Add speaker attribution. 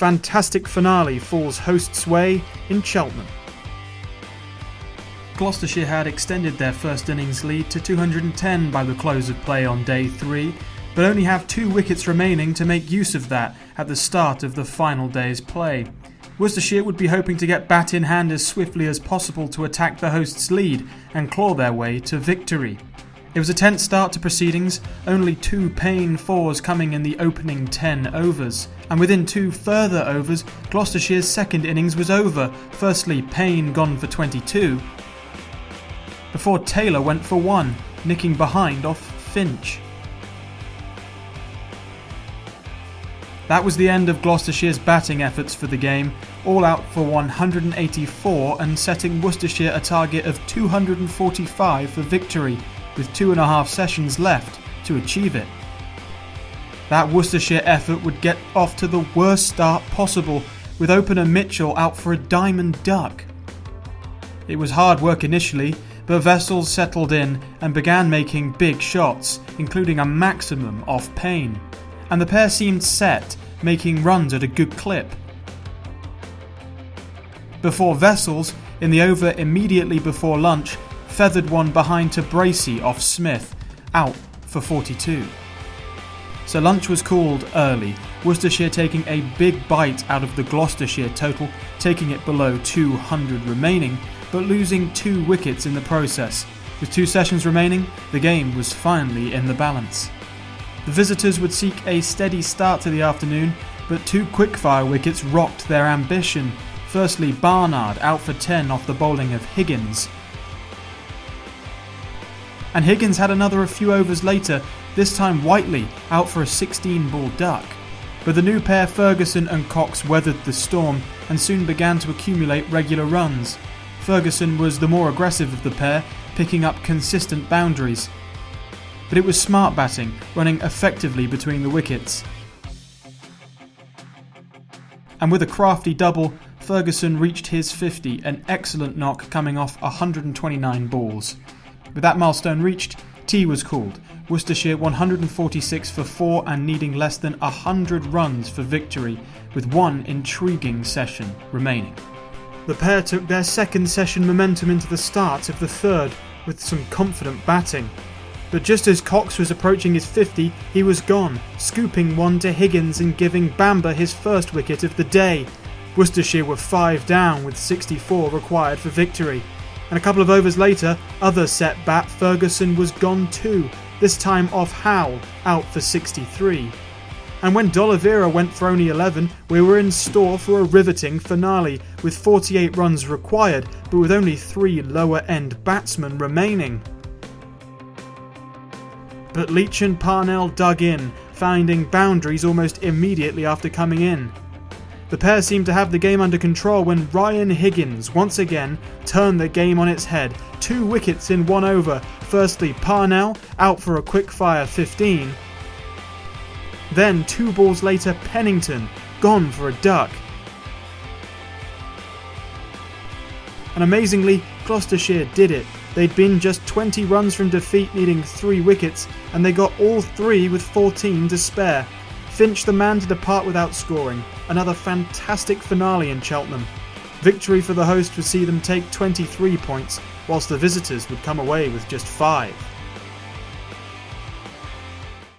Speaker 1: fantastic finale falls hosts' way in Cheltenham. Gloucestershire had extended their first innings lead to 210 by the close of play on day 3, but only have 2 wickets remaining to make use of that at the start of the final day's play. Worcestershire would be hoping to get bat in hand as swiftly as possible to attack the hosts' lead and claw their way to victory. It was a tense start to proceedings, only 2 Payne 4s coming in the opening 10 overs. And within 2 further overs, Gloucestershire's second innings was over, firstly Payne gone for 22, before Taylor went for 1, nicking behind off Finch. That was the end of Gloucestershire's batting efforts for the game, all out for 184 and setting Worcestershire a target of 245 for victory, with 2.5 sessions left to achieve it. That Worcestershire effort would get off to the worst start possible, with opener Mitchell out for a diamond duck. It was hard work initially, but Vessels settled in and began making big shots, including a maximum off Payne, and the pair seemed set, making runs at a good clip. Before Vessels, in the over immediately before lunch, feathered one behind to Bracey off Smith, out for 42. So lunch was called early, Worcestershire taking a big bite out of the Gloucestershire total, taking it below 200 remaining, but losing 2 wickets in the process. With 2 sessions remaining, the game was finally in the balance. The visitors would seek a steady start to the afternoon, but 2 quickfire wickets rocked their ambition. Firstly, Barnard out for 10 off the bowling of Higgins. And Higgins had another a few overs later, this time Whiteley out for a 16-ball duck. But the new pair Ferguson and Cox weathered the storm and soon began to accumulate regular runs. Ferguson was the more aggressive of the pair, picking up consistent boundaries. But it was smart batting, running effectively between the wickets. And with a crafty double, Ferguson reached his 50, an excellent knock coming off 129 balls. With that milestone reached, tea was called, Worcestershire 146 for 4 and needing less than 100 runs for victory, with 1 intriguing session remaining. The pair took their second session momentum into the start of the third, with some confident batting. But just as Cox was approaching his 50, he was gone, scooping one to Higgins and giving Bamber his first wicket of the day. Worcestershire were 5 down with 64 required for victory. And a couple of overs later, other set bat Ferguson was gone too, this time off Howell, out for 63. And when D'Oliveira went for only 11, we were in store for a riveting finale, with 48 runs required, but with only 3 lower-end batsmen remaining. But Leach and Parnell dug in, finding boundaries almost immediately after coming in. The pair seemed to have the game under control when Ryan Higgins once again turned the game on its head. 2 wickets in 1 over. Firstly, Parnell out for a quick-fire 15. Then 2 balls later, Pennington gone for a duck. And amazingly, Gloucestershire did it. They'd been just 20 runs from defeat, needing 3 wickets, and they got all 3 with 14 to spare. Finch the man to depart without scoring. Another fantastic finale in Cheltenham. Victory for the host would see them take 23 points, whilst the visitors would come away with just 5.